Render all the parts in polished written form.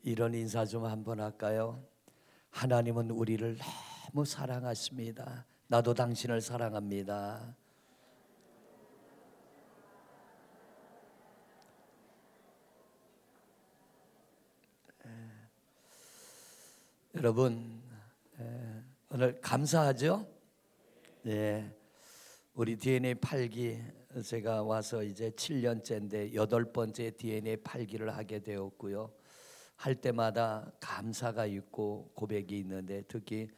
이런 인사 좀 한번 할까요? 하나님은 우리를 너무 사랑하십니다. 나도 당신을 사랑합니다. 여러분, 오늘 감사하죠? 네, 우리 DNA 8기 제가 와서 이제 7년째인데 8번째 DNA 8기를 하게 되었고요. 할 때마다 감사가 있고 고백이 있는데 특히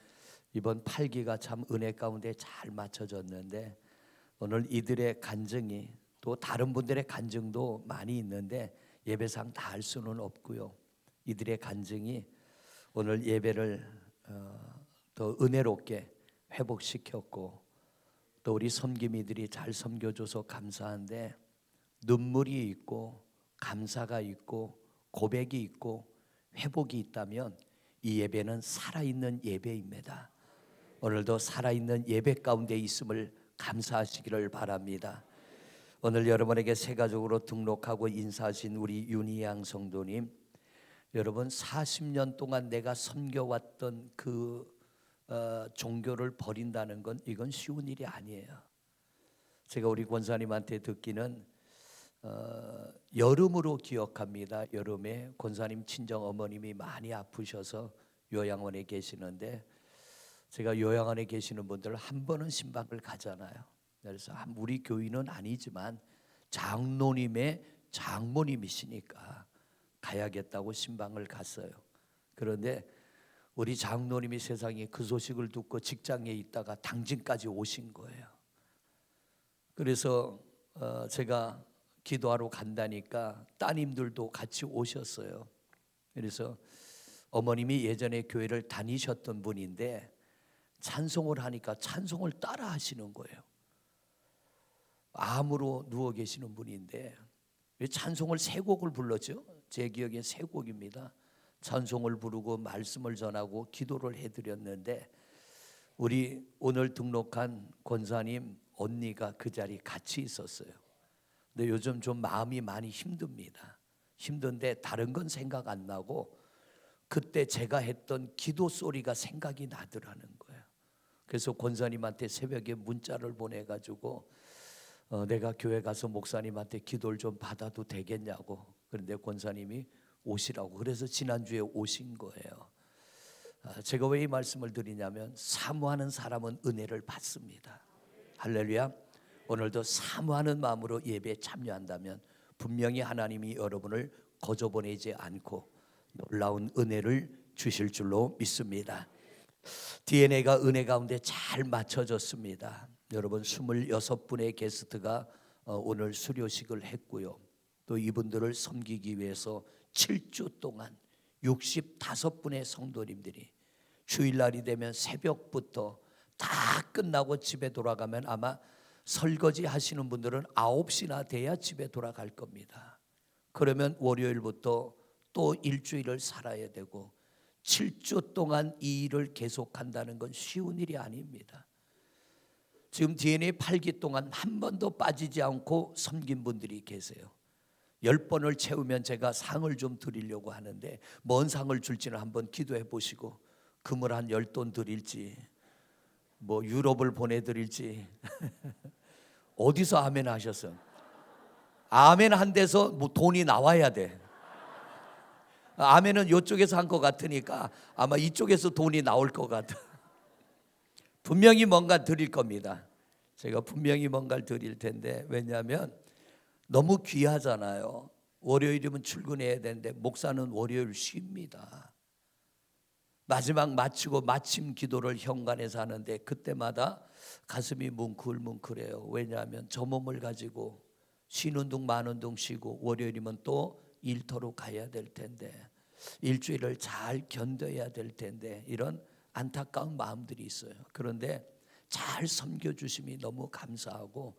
이번 8기가 참 은혜 가운데 잘 맞춰졌는데 오늘 이들의 간증이 또 다른 분들의 간증도 많이 있는데 예배상 다 할 수는 없고요. 이들의 간증이 오늘 예배를 더 은혜롭게 회복시켰고 또 우리 섬김이들이 잘 섬겨줘서 감사한데 눈물이 있고 감사가 있고 고백이 있고 회복이 있다면 이 예배는 살아있는 예배입니다. 오늘도 살아있는 예배 가운데 있음을 감사하시기를 바랍니다. 오늘 여러분에게 새 가족으로 등록하고 인사하신 우리 윤희양 성도님, 여러분 40년 동안 내가 섬겨왔던 그 종교를 버린다는 건 이건 쉬운 일이 아니에요. 제가 우리 권사님한테 듣기는 여름으로 기억합니다. 여름에 권사님 친정 어머님이 많이 아프셔서 요양원에 계시는데 제가 요양원에 계시는 분들 한 번은 신방을 가잖아요. 그래서 우리 교인은 아니지만 장로님의 장모님이시니까 가야겠다고 신방을 갔어요. 그런데 우리 장로님이 세상에 그 소식을 듣고 직장에 있다가 당진까지 오신 거예요. 그래서 제가 기도하러 간다니까 따님들도 같이 오셨어요. 그래서 어머님이 예전에 교회를 다니셨던 분인데 찬송을 하니까 찬송을 따라 하시는 거예요. 암으로 누워 계시는 분인데 찬송을 세 곡을 불렀죠. 제 기억에 세 곡입니다. 찬송을 부르고 말씀을 전하고 기도를 해드렸는데 우리 오늘 등록한 권사님 언니가 그 자리에 같이 있었어요. 근데 요즘 좀 마음이 많이 힘듭니다. 힘든데 다른 건 생각 안 나고 그때 제가 했던 기도 소리가 생각이 나더라는 거예요. 그래서 권사님한테 새벽에 문자를 보내가지고 내가 교회 가서 목사님한테 기도를 좀 받아도 되겠냐고. 그런데 권사님이 오시라고. 그래서 지난주에 오신 거예요. 제가 왜 이 말씀을 드리냐면 사모하는 사람은 은혜를 받습니다. 할렐루야. 오늘도 사모하는 마음으로 예배에 참여한다면 분명히 하나님이 여러분을 거저보내지 않고 놀라운 은혜를 주실 줄로 믿습니다. DNA가 은혜 가운데 잘 맞춰졌습니다. 여러분 26분의 게스트가 오늘 수료식을 했고요. 또 이분들을 섬기기 위해서 7주 동안 65분의 성도님들이 주일날이 되면 새벽부터 다 끝나고 집에 돌아가면 아마 설거지 하시는 분들은 9시나 돼야 집에 돌아갈 겁니다. 그러면 월요일부터 또 일주일을 살아야 되고 7주 동안 이 일을 계속한다는 건 쉬운 일이 아닙니다. 지금 DNA 8기 동안 한 번도 빠지지 않고 섬긴 분들이 계세요. 10번을 채우면 제가 상을 좀 드리려고 하는데 뭔 상을 줄지는 한번 기도해 보시고 금을 한 10돈 드릴지 뭐 유럽을 보내드릴지 어디서 아멘 하셨어요? 아멘 한 데서 뭐 돈이 나와야 돼. 아멘은 이쪽에서 한 것 같으니까 아마 이쪽에서 돈이 나올 것 같아. 분명히 뭔가 드릴 겁니다. 제가 분명히 뭔가를 드릴 텐데 왜냐하면 너무 귀하잖아요. 월요일이면 출근해야 되는데 목사는 월요일 쉽니다. 마지막 마치고 마침 기도를 현관에서 하는데 그때마다 가슴이 뭉클뭉클해요. 왜냐하면 저 몸을 가지고 쉬는 둥 마는 둥 쉬고 월요일이면 또 일터로 가야 될 텐데 일주일을 잘 견뎌야 될 텐데 이런 안타까운 마음들이 있어요. 그런데 잘 섬겨주심이 너무 감사하고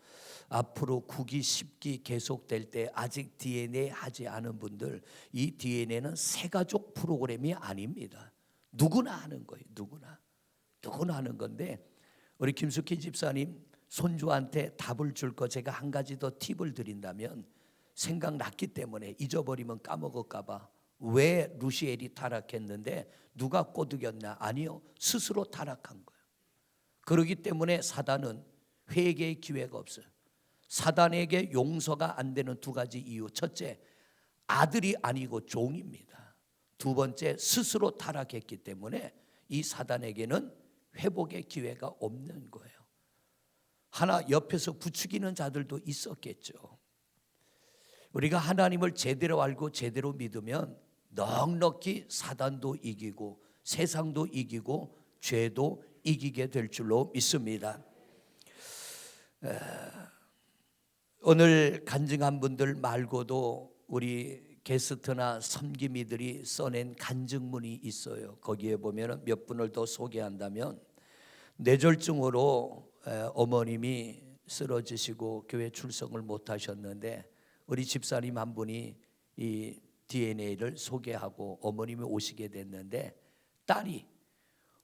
앞으로 9기 10기 계속될 때 아직 DNA 하지 않은 분들 이 DNA는 새가족 프로그램이 아닙니다. 누구나 하는 거예요. 누구나 하는 건데 우리 김숙희 집사님 손주한테 답을 줄 거 제가 한 가지 더 팁을 드린다면 생각났기 때문에 잊어버리면 까먹을까 봐 왜 루시엘이 타락했는데 누가 꼬드겼나? 아니요, 스스로 타락한 거예요. 그렇기 때문에 사단은 회개의 기회가 없어요. 사단에게 용서가 안 되는 두 가지 이유. 첫째, 아들이 아니고 종입니다. 두 번째, 스스로 타락했기 때문에 이 사단에게는 회복의 기회가 없는 거예요. 하나 옆에서 부추기는 자들도 있었겠죠. 우리가 하나님을 제대로 알고 제대로 믿으면 넉넉히 사단도 이기고 세상도 이기고 죄도 이기게 될 줄로 믿습니다. 오늘 간증한 분들 말고도 우리 게스트나 섬김이들이 써낸 간증문이 있어요. 거기에 보면 몇 분을 더 소개한다면, 뇌졸중으로 어머님이 쓰러지시고 교회 출석을 못 하셨는데 우리 집사님 한 분이 이 DNA를 소개하고 어머님이 오시게 됐는데, 딸이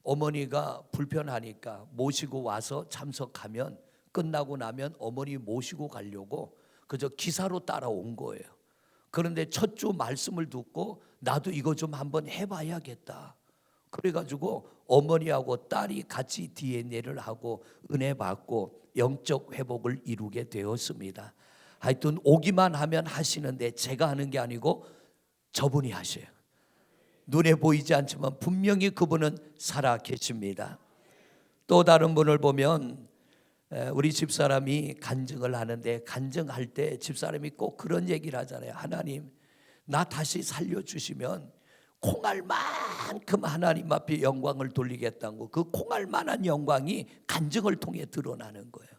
어머니가 불편하니까 모시고 와서 참석하면 끝나고 나면 어머니 모시고 가려고 그저 기사로 따라온 거예요. 그런데 첫 주 말씀을 듣고 나도 이거 좀 한번 해봐야겠다. 그래가지고 어머니하고 딸이 같이 DNA를 하고 은혜 받고 영적 회복을 이루게 되었습니다. 하여튼 오기만 하면 하시는데 제가 하는 게 아니고 저분이 하셔요. 눈에 보이지 않지만 분명히 그분은 살아 계십니다. 또 다른 분을 보면 우리 집사람이 간증을 하는데, 간증할 때 집사람이 꼭 그런 얘기를 하잖아요. 하나님, 나 다시 살려주시면 콩알만큼 하나님 앞에 영광을 돌리겠다고. 그 콩알만한 영광이 간증을 통해 드러나는 거예요.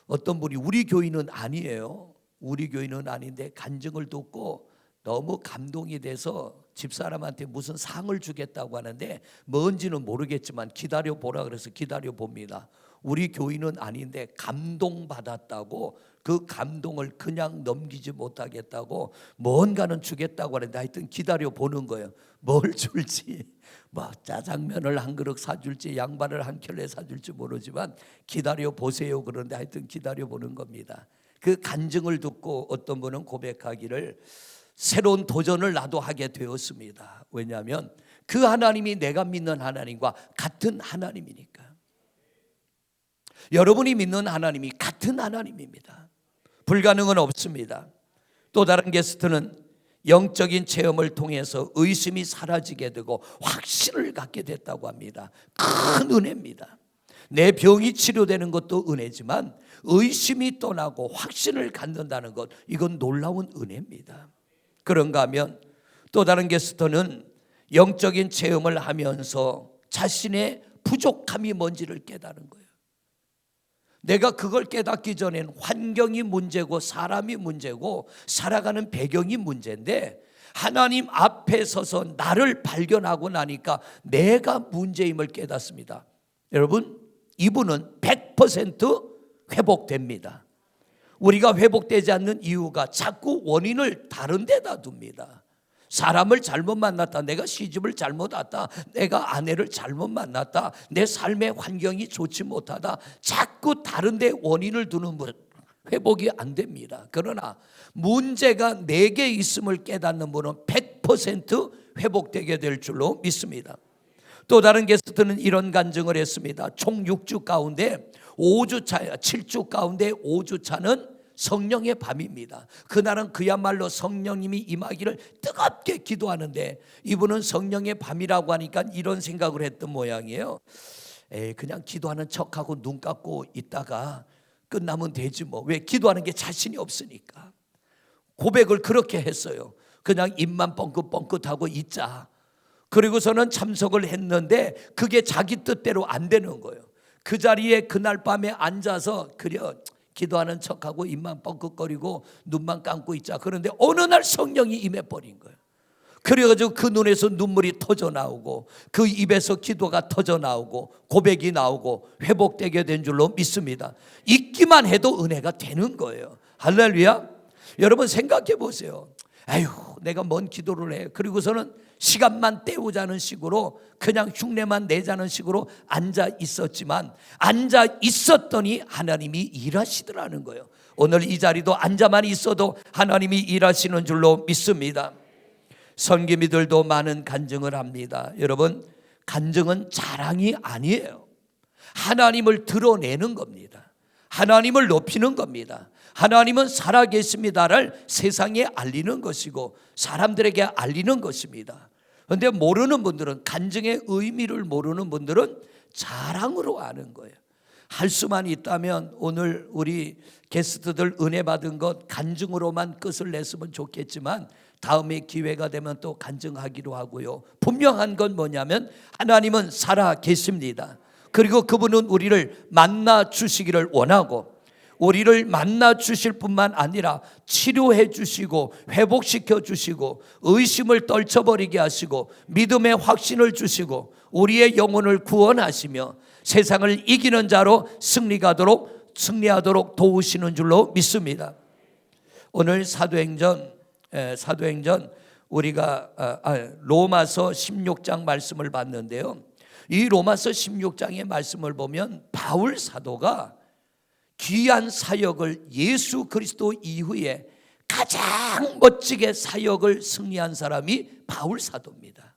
어떤 분이 우리 교인은 아니에요. 우리 교인은 아닌데 간증을 듣고 너무 감동이 돼서 집사람한테 무슨 상을 주겠다고 하는데 뭔지는 모르겠지만 기다려 보라 그래서 기다려 봅니다. 우리 교인은 아닌데 감동받았다고, 그 감동을 그냥 넘기지 못하겠다고 뭔가는 주겠다고 하는데 하여튼 기다려 보는 거예요. 뭘 줄지, 뭐 짜장면을 한 그릇 사줄지 양발을 한 켤레 사줄지 모르지만 기다려 보세요. 그런데 하여튼 기다려 보는 겁니다. 그 간증을 듣고 어떤 분은 고백하기를, 새로운 도전을 나도 하게 되었습니다. 왜냐하면 그 하나님이 내가 믿는 하나님과 같은 하나님이니까. 여러분이 믿는 하나님이 같은 하나님입니다. 불가능은 없습니다. 또 다른 게스트는 영적인 체험을 통해서 의심이 사라지게 되고 확신을 갖게 됐다고 합니다. 큰 은혜입니다. 내 병이 치료되는 것도 은혜지만 의심이 떠나고 확신을 갖는다는 것, 이건 놀라운 은혜입니다. 그런가 하면 또 다른 게스트는 영적인 체험을 하면서 자신의 부족함이 뭔지를 깨달은 거예요. 내가 그걸 깨닫기 전엔 환경이 문제고 사람이 문제고 살아가는 배경이 문제인데, 하나님 앞에 서서 나를 발견하고 나니까 내가 문제임을 깨닫습니다. 여러분, 이분은 100% 회복됩니다. 우리가 회복되지 않는 이유가 자꾸 원인을 다른 데다 둡니다. 사람을 잘못 만났다, 내가 시집을 잘못 왔다, 내가 아내를 잘못 만났다, 내 삶의 환경이 좋지 못하다, 자꾸 다른 데 원인을 두는 분, 회복이 안 됩니다. 그러나 문제가 내게 있음을 깨닫는 분은 100% 회복되게 될 줄로 믿습니다. 또 다른 게스트는 이런 간증을 했습니다. 총 6주 가운데 5주차, 7주 가운데 5주차는 성령의 밤입니다. 그날은 그야말로 성령님이 임하기를 뜨겁게 기도하는데, 이분은 성령의 밤이라고 하니까 이런 생각을 했던 모양이에요. 그냥 기도하는 척하고 눈 감고 있다가 끝나면 되지 뭐. 왜? 기도하는 게 자신이 없으니까. 고백을 그렇게 했어요. 그냥 입만 뻥긋뻥긋하고 있자. 그리고서는 참석을 했는데 그게 자기 뜻대로 안 되는 거예요. 그 자리에 그날 밤에 앉아서 기도하는 척하고 입만 뻥긋거리고 눈만 감고 있자. 그런데 어느 날 성령이 임해버린 거예요. 그래가지고 그 눈에서 눈물이 터져 나오고 그 입에서 기도가 터져 나오고 고백이 나오고 회복되게 된 줄로 믿습니다. 있기만 해도 은혜가 되는 거예요. 할렐루야. 여러분 생각해 보세요. 아유, 내가 뭔 기도를 해. 그리고서는 시간만 때우자는 식으로 그냥 흉내만 내자는 식으로 앉아 있었지만, 앉아 있었더니 하나님이 일하시더라는 거예요. 오늘 이 자리도 앉아만 있어도 하나님이 일하시는 줄로 믿습니다. 선기미들도 많은 간증을 합니다. 여러분, 간증은 자랑이 아니에요. 하나님을 드러내는 겁니다. 하나님을 높이는 겁니다. 하나님은 살아계십니다를 세상에 알리는 것이고 사람들에게 알리는 것입니다. 그런데 모르는 분들은, 간증의 의미를 모르는 분들은 자랑으로 아는 거예요. 할 수만 있다면 오늘 우리 게스트들 은혜 받은 것 간증으로만 끝을 냈으면 좋겠지만 다음에 기회가 되면 또 간증하기로 하고요. 분명한 건 뭐냐면 하나님은 살아 계십니다. 그리고 그분은 우리를 만나 주시기를 원하고, 우리를 만나 주실 뿐만 아니라 치료해 주시고 회복시켜 주시고 의심을 떨쳐버리게 하시고 믿음의 확신을 주시고 우리의 영혼을 구원하시며 세상을 이기는 자로 승리하도록 도우시는 줄로 믿습니다. 오늘 사도행전 우리가 로마서 16장 말씀을 봤는데요. 이 로마서 16장의 말씀을 보면 바울 사도가 귀한 사역을, 예수 그리스도 이후에 가장 멋지게 사역을 승리한 사람이 바울 사도입니다.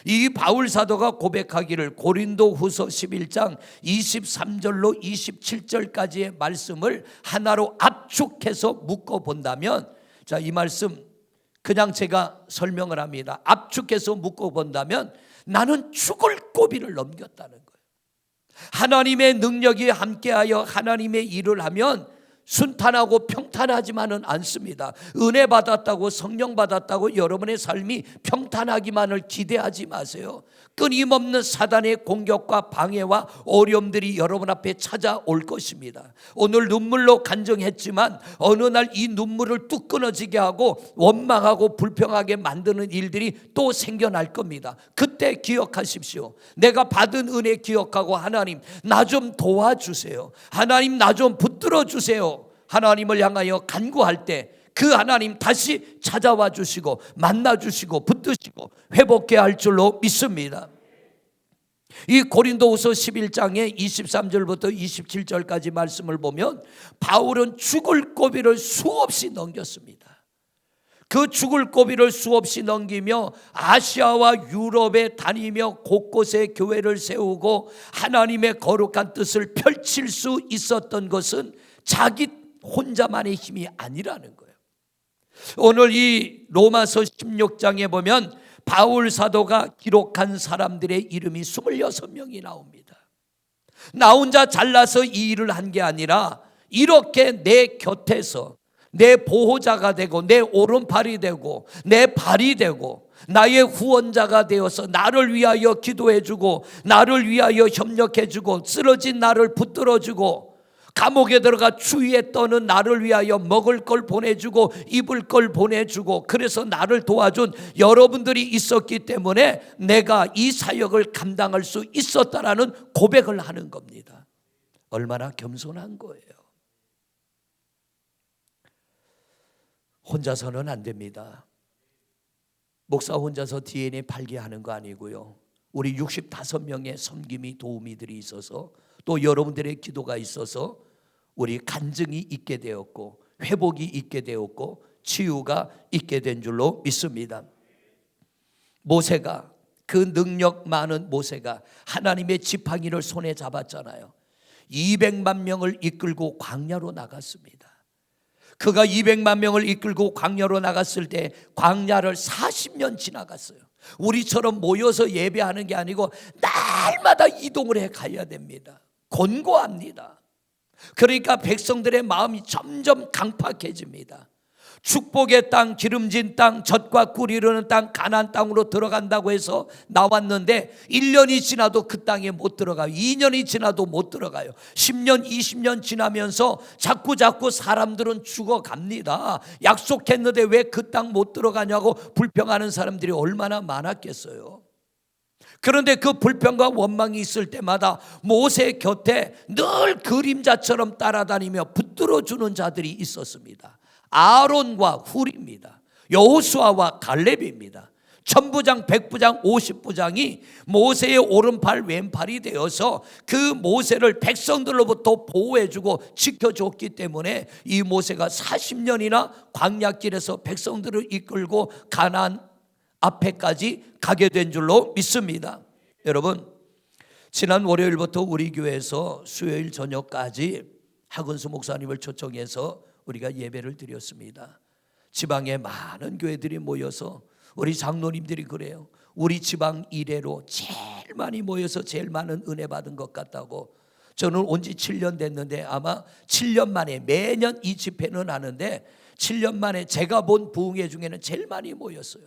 이 바울 사도가 고백하기를 고린도후서 11장 23절로 27절까지의 말씀을 하나로 압축해서 묶어 본다면, 자, 이 말씀 그냥 제가 설명을 합니다. 압축해서 묶어 본다면 나는 죽을 고비를 넘겼다는 거예요. 하나님의 능력이 함께하여 하나님의 일을 하면 순탄하고 평탄하지만은 않습니다. 은혜 받았다고, 성령 받았다고 여러분의 삶이 평탄하기만을 기대하지 마세요. 끊임없는 사단의 공격과 방해와 어려움들이 여러분 앞에 찾아올 것입니다. 오늘 눈물로 간증했지만 어느 날 이 눈물을 뚝 끊어지게 하고 원망하고 불평하게 만드는 일들이 또 생겨날 겁니다. 그때 기억하십시오. 내가 받은 은혜 기억하고 하나님 나 좀 도와주세요. 하나님 나 좀 붙들어 주세요. 하나님을 향하여 간구할 때 그 하나님 다시 찾아와 주시고 만나 주시고 붙드시고 회복해 할 줄로 믿습니다. 이 고린도후서 11장의 23절부터 27절까지 말씀을 보면 바울은 죽을 고비를 수없이 넘겼습니다. 그 죽을 고비를 수없이 넘기며 아시아와 유럽에 다니며 곳곳에 교회를 세우고 하나님의 거룩한 뜻을 펼칠 수 있었던 것은 자기 혼자만의 힘이 아니라는 거예요. 오늘 이 로마서 16장에 보면 바울 사도가 기록한 사람들의 이름이 26명이 나옵니다. 나 혼자 잘나서 이 일을 한 게 아니라 이렇게 내 곁에서 내 보호자가 되고 내 오른팔이 되고 내 발이 되고 나의 후원자가 되어서 나를 위하여 기도해주고 나를 위하여 협력해주고 쓰러진 나를 붙들어주고 감옥에 들어가 추위에 떠는 나를 위하여 먹을 걸 보내주고 입을 걸 보내주고 그래서 나를 도와준 여러분들이 있었기 때문에 내가 이 사역을 감당할 수 있었다라는 고백을 하는 겁니다. 얼마나 겸손한 거예요. 혼자서는 안 됩니다. 목사 혼자서 DNA 발기하는 거 아니고요. 우리 65명의 섬김이 도우미들이 있어서 또 여러분들의 기도가 있어서 우리 간증이 있게 되었고 회복이 있게 되었고 치유가 있게 된 줄로 믿습니다. 모세가, 그 능력 많은 모세가 하나님의 지팡이를 손에 잡았잖아요. 200만 명을 이끌고 광야로 나갔습니다. 그가 200만 명을 이끌고 광야로 나갔을 때 광야를 40년 지나갔어요. 우리처럼 모여서 예배하는 게 아니고 날마다 이동을 해 가야 됩니다. 곤고합니다. 그러니까 백성들의 마음이 점점 강팍해집니다. 축복의 땅, 기름진 땅, 젖과 꿀이 흐르는 땅, 가나안 땅으로 들어간다고 해서 나왔는데 1년이 지나도 그 땅에 못 들어가요. 2년이 지나도 못 들어가요. 10년, 20년 지나면서 자꾸 사람들은 죽어갑니다. 약속했는데 왜 그 땅 못 들어가냐고 불평하는 사람들이 얼마나 많았겠어요. 그런데 그 불평과 원망이 있을 때마다 모세 곁에 늘 그림자처럼 따라다니며 붙들어주는 자들이 있었습니다. 아론과 훌입니다. 여호수아와 갈렙입니다. 천부장, 백부장, 50부장이 모세의 오른팔 왼팔이 되어서 그 모세를 백성들로부터 보호해주고 지켜줬기 때문에 이 모세가 40년이나 광야길에서 백성들을 이끌고 가나안 앞에까지 가게 된 줄로 믿습니다. 여러분, 지난 월요일부터 우리 교회에서 수요일 저녁까지 하근수 목사님을 초청해서 우리가 예배를 드렸습니다. 지방에 많은 교회들이 모여서 우리 장로님들이 그래요. 우리 지방 이래로 제일 많이 모여서 제일 많은 은혜 받은 것 같다고. 저는 온 지 7년 됐는데 아마 7년 만에 매년 이 집회는 하는데 7년 만에 제가 본 부흥회 중에는 제일 많이 모였어요.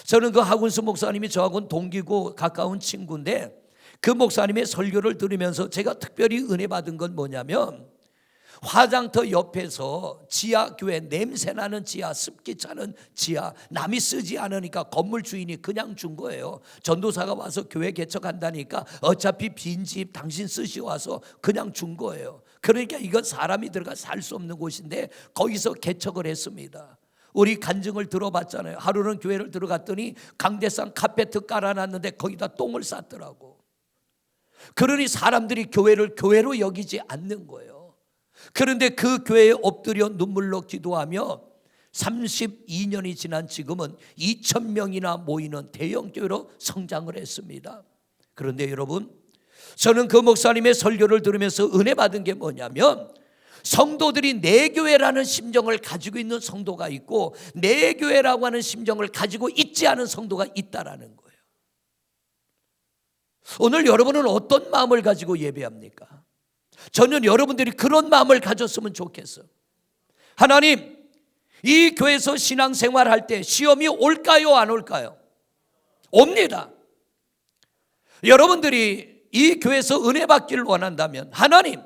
저는 그 하군수 목사님이 저하고는 동기고 가까운 친구인데 그 목사님의 설교를 들으면서 제가 특별히 은혜 받은 건 뭐냐면 화장터 옆에서 지하교회 냄새나는 지하, 습기 차는 지하, 남이 쓰지 않으니까 건물 주인이 그냥 준 거예요. 전도사가 와서 교회 개척한다니까 어차피 빈집 당신 쓰시고 와서 그냥 준 거예요. 그러니까 이건 사람이 들어가 살 수 없는 곳인데 거기서 개척을 했습니다. 우리 간증을 들어봤잖아요. 하루는 교회를 들어갔더니 강대상 카페트 깔아놨는데 거기다 똥을 쌌더라고. 그러니 사람들이 교회를 교회로 여기지 않는 거예요. 그런데 그 교회에 엎드려 눈물로 기도하며 32년이 지난 지금은 2,000명이나 모이는 대형 교회로 성장을 했습니다. 그런데 여러분, 저는 그 목사님의 설교를 들으면서 은혜 받은 게 뭐냐면 성도들이 내 교회라는 심정을 가지고 있는 성도가 있고 내 교회라고 하는 심정을 가지고 있지 않은 성도가 있다라는 거예요. 오늘 여러분은 어떤 마음을 가지고 예배합니까? 저는 여러분들이 그런 마음을 가졌으면 좋겠어요. 하나님, 이 교회에서 신앙생활할 때 시험이 올까요, 안 올까요? 옵니다. 여러분들이 이 교회에서 은혜 받기를 원한다면 하나님,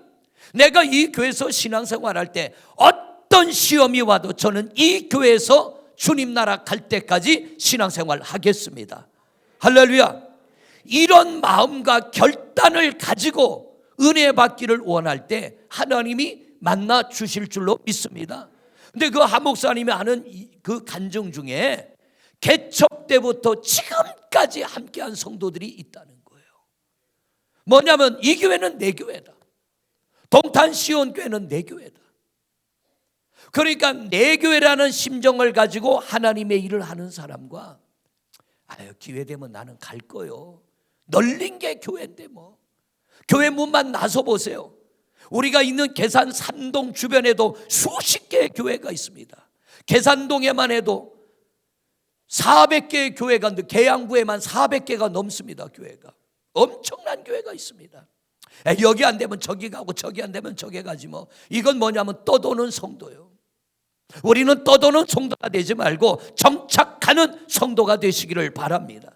내가 이 교회에서 신앙생활할 때 어떤 시험이 와도 저는 이 교회에서 주님 나라 갈 때까지 신앙생활 하겠습니다. 할렐루야. 이런 마음과 결단을 가지고 은혜 받기를 원할 때 하나님이 만나 주실 줄로 믿습니다. 근데 그 한 목사님이 하는 그 간증 중에 개척 때부터 지금까지 함께한 성도들이 있다는 거예요. 뭐냐면 이 교회는 내 교회다. 동탄 시온교회는 내 교회다. 그러니까 내 교회라는 심정을 가지고 하나님의 일을 하는 사람과 기회 되면 나는 갈 거요. 널린 게 교회인데 뭐. 교회 문만 나서 보세요. 우리가 있는 계산 3동 주변에도 수십 개의 교회가 있습니다. 계산동에만 해도 400개의 교회가 있는데 계양구에만 400개가 넘습니다. 교회가 엄청난 교회가 있습니다. 여기 안 되면 저기 가고 저기 안 되면 저기 가지 뭐. 이건 뭐냐면 떠도는 성도요. 우리는 떠도는 성도가 되지 말고 정착하는 성도가 되시기를 바랍니다.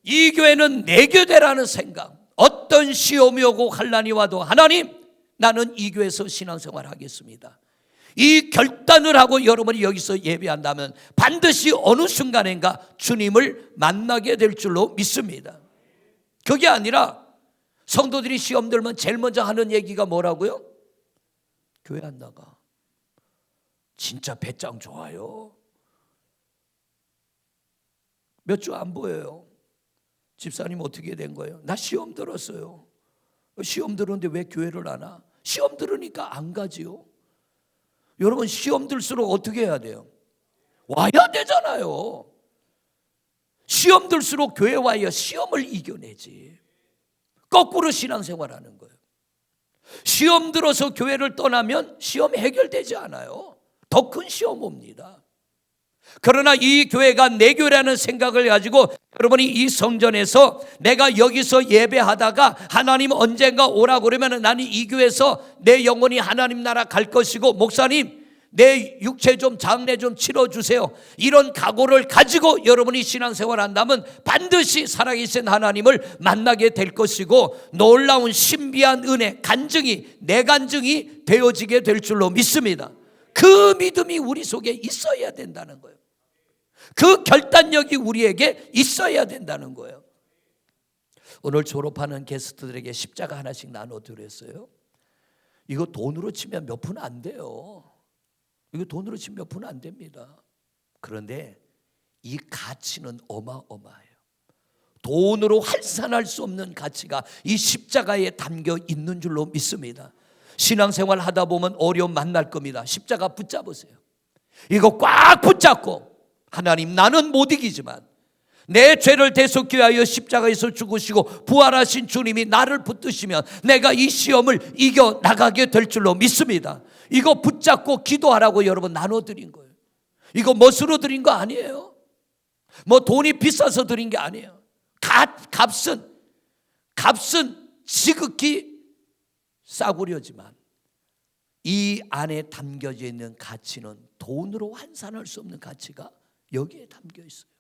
이 교회는 내 교회라는 생각, 어떤 시험이 오고 환난이 와도 하나님, 나는 이 교회에서 신앙생활 하겠습니다. 이 결단을 하고 여러분이 여기서 예배한다면 반드시 어느 순간인가 주님을 만나게 될 줄로 믿습니다. 그게 아니라 성도들이 시험 들면 제일 먼저 하는 얘기가 뭐라고요? 교회 안 나가. 진짜 배짱 좋아요. 몇 주 안 보여요. 집사님 어떻게 된 거예요? 나 시험 들었어요. 시험 들었는데 왜 교회를 안 와? 시험 들으니까 안 가지요. 여러분, 시험 들수록 어떻게 해야 돼요? 와야 되잖아요. 시험 들수록 교회 와야 시험을 이겨내지. 거꾸로 신앙생활하는 거예요. 시험 들어서 교회를 떠나면 시험 해결되지 않아요. 더 큰 시험 옵니다. 그러나 이 교회가 내 교회라는 생각을 가지고 여러분이 이 성전에서 내가 여기서 예배하다가 하나님 언젠가 오라고 그러면 나는 이 교회에서 내 영혼이 하나님 나라 갈 것이고 목사님 내 육체 좀 장례 좀 치러주세요. 이런 각오를 가지고 여러분이 신앙생활 한다면 반드시 살아계신 하나님을 만나게 될 것이고 놀라운 신비한 은혜, 간증이 내 간증이 되어지게 될 줄로 믿습니다. 그 믿음이 우리 속에 있어야 된다는 거예요. 그 결단력이 우리에게 있어야 된다는 거예요. 오늘 졸업하는 게스트들에게 십자가 하나씩 나눠드렸어요. 이거 돈으로 치면 몇 푼 안 돼요. 이거 돈으로 치면 몇 푼 안 됩니다. 그런데 이 가치는 어마어마해요. 돈으로 환산할 수 없는 가치가 이 십자가에 담겨 있는 줄로 믿습니다. 신앙생활 하다 보면 어려움 만날 겁니다. 십자가 붙잡으세요. 이거 꽉 붙잡고 하나님, 나는 못 이기지만 내 죄를 대속기 위하여 십자가에서 죽으시고 부활하신 주님이 나를 붙드시면 내가 이 시험을 이겨나가게 될 줄로 믿습니다. 이거 붙잡고 기도하라고 여러분 나눠드린 거예요. 이거 멋으로 드린 거 아니에요. 뭐 돈이 비싸서 드린 게 아니에요. 값은 지극히 싸구려지만 이 안에 담겨져 있는 가치는 돈으로 환산할 수 없는 가치가 여기에 담겨 있어요.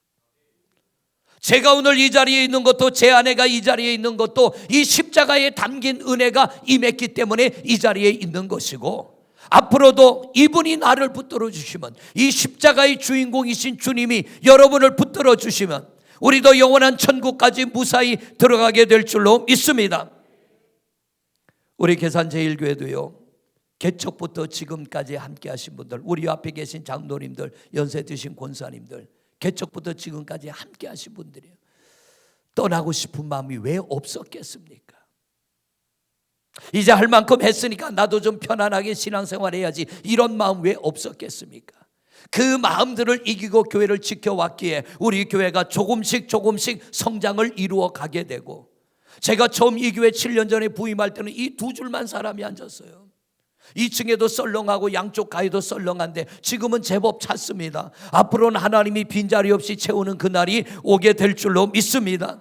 제가 오늘 이 자리에 있는 것도, 제 아내가 이 자리에 있는 것도 이 십자가에 담긴 은혜가 임했기 때문에 이 자리에 있는 것이고, 앞으로도 이분이 나를 붙들어 주시면, 이 십자가의 주인공이신 주님이 여러분을 붙들어 주시면 우리도 영원한 천국까지 무사히 들어가게 될 줄로 믿습니다. 우리 계산제일교회도요, 개척부터 지금까지 함께 하신 분들, 우리 앞에 계신 장로님들, 연세 드신 권사님들, 개척부터 지금까지 함께 하신 분들이에요. 떠나고 싶은 마음이 왜 없었겠습니까? 이제 할 만큼 했으니까 나도 좀 편안하게 신앙생활 해야지, 이런 마음 왜 없었겠습니까? 그 마음들을 이기고 교회를 지켜왔기에 우리 교회가 조금씩 성장을 이루어 가게 되고, 제가 처음 이 교회 7년 전에 부임할 때는 이 두 줄만 사람이 앉았어요. 2층에도 썰렁하고 양쪽 가에도 썰렁한데 지금은 제법 찼습니다. 앞으로는 하나님이 빈자리 없이 채우는 그날이 오게 될 줄로 믿습니다.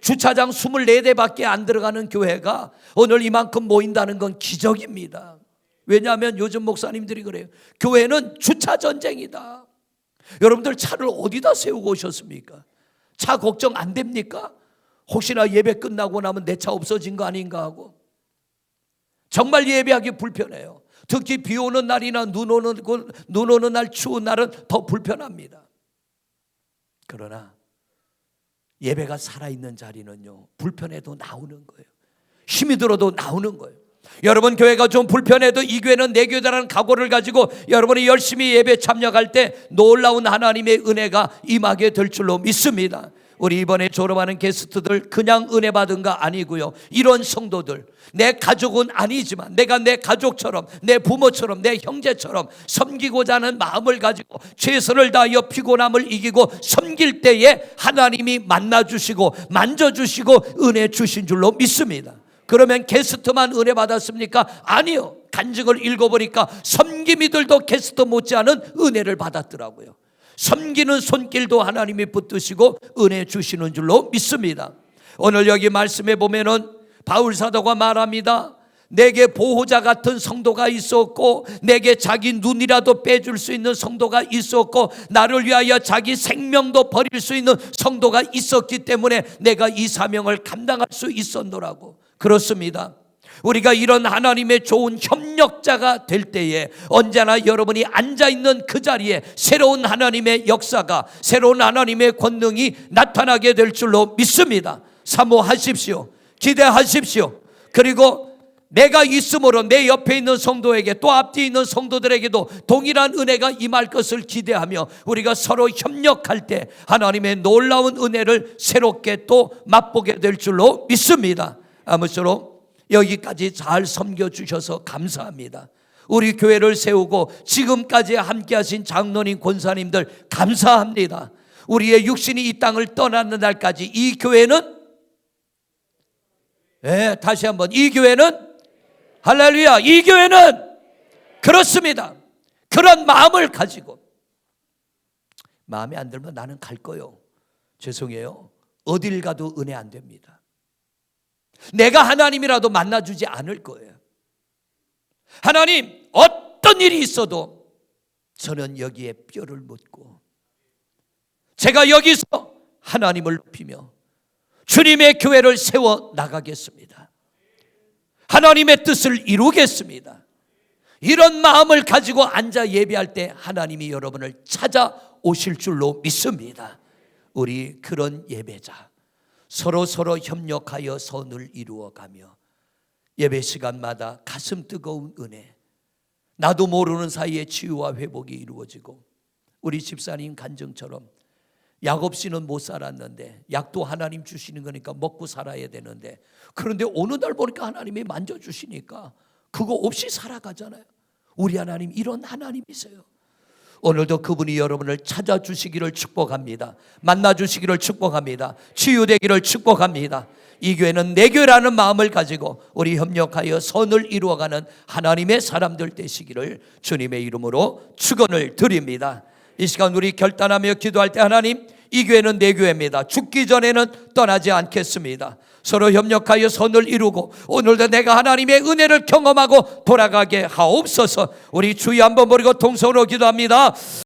주차장 24대밖에 안 들어가는 교회가 오늘 이만큼 모인다는 건 기적입니다. 왜냐하면 요즘 목사님들이 그래요. 교회는 주차 전쟁이다. 여러분들 차를 어디다 세우고 오셨습니까? 차 걱정 안 됩니까? 혹시나 예배 끝나고 나면 내 차 없어진 거 아닌가 하고. 정말 예배하기 불편해요. 특히 비 오는 날이나 눈 오는 날, 추운 날은 더 불편합니다. 그러나 예배가 살아있는 자리는요, 불편해도 나오는 거예요. 힘이 들어도 나오는 거예요. 여러분, 교회가 좀 불편해도 이 교회는 내 교회라는 각오를 가지고 여러분이 열심히 예배 참여할 때 놀라운 하나님의 은혜가 임하게 될 줄로 믿습니다. 우리 이번에 졸업하는 게스트들 그냥 은혜 받은 거 아니고요, 이런 성도들, 내 가족은 아니지만 내가 내 가족처럼, 내 부모처럼, 내 형제처럼 섬기고자 하는 마음을 가지고 최선을 다하여 피곤함을 이기고 섬길 때에 하나님이 만나주시고 만져주시고 은혜 주신 줄로 믿습니다. 그러면 게스트만 은혜 받았습니까? 아니요. 간증을 읽어보니까 섬김이들도 게스트 못지않은 은혜를 받았더라고요. 섬기는 손길도 하나님이 붙드시고 은혜 주시는 줄로 믿습니다. 오늘 여기 말씀에 보면은 바울 사도가 말합니다. 내게 보호자 같은 성도가 있었고, 내게 자기 눈이라도 빼줄 수 있는 성도가 있었고, 나를 위하여 자기 생명도 버릴 수 있는 성도가 있었기 때문에 내가 이 사명을 감당할 수 있었노라고. 그렇습니다. 우리가 이런 하나님의 좋은 협력자가 될 때에 언제나 여러분이 앉아있는 그 자리에 새로운 하나님의 역사가, 새로운 하나님의 권능이 나타나게 될 줄로 믿습니다. 사모하십시오. 기대하십시오. 그리고 내가 있음으로 내 옆에 있는 성도에게, 또 앞뒤에 있는 성도들에게도 동일한 은혜가 임할 것을 기대하며 우리가 서로 협력할 때 하나님의 놀라운 은혜를 새롭게 또 맛보게 될 줄로 믿습니다. 아무쪼록 여기까지 잘 섬겨주셔서 감사합니다. 우리 교회를 세우고 지금까지 함께하신 장로님, 권사님들 감사합니다. 우리의 육신이 이 땅을 떠나는 날까지 이 교회는, 다시 한번, 이 교회는, 할렐루야, 이 교회는 그렇습니다. 그런 마음을 가지고, 마음에 안 들면 나는 갈 거요, 죄송해요, 어딜 가도 은혜 안 됩니다. 내가 하나님이라도 만나주지 않을 거예요. 하나님, 어떤 일이 있어도 저는 여기에 뼈를 묻고 제가 여기서 하나님을 높이며 주님의 교회를 세워 나가겠습니다. 하나님의 뜻을 이루겠습니다. 이런 마음을 가지고 앉아 예배할 때 하나님이 여러분을 찾아오실 줄로 믿습니다. 우리 그런 예배자, 서로 협력하여 선을 이루어가며 예배 시간마다 가슴 뜨거운 은혜, 나도 모르는 사이에 치유와 회복이 이루어지고, 우리 집사님 간증처럼 약 없이는 못 살았는데 약도 하나님 주시는 거니까 먹고 살아야 되는데, 그런데 어느 날 보니까 하나님이 만져주시니까 그거 없이 살아가잖아요. 우리 하나님 이런 하나님이세요. 오늘도 그분이 여러분을 찾아주시기를 축복합니다. 만나주시기를 축복합니다. 치유되기를 축복합니다. 이 교회는 내 교회라는 마음을 가지고 우리 협력하여 선을 이루어가는 하나님의 사람들 되시기를 주님의 이름으로 축원을 드립니다. 이 시간 우리 결단하며 기도할 때, 하나님, 이 교회는 내 교회입니다. 죽기 전에는 떠나지 않겠습니다. 서로 협력하여 선을 이루고 오늘도 내가 하나님의 은혜를 경험하고 돌아가게 하옵소서. 우리 주여 한번 버리고 동성으로 기도합니다.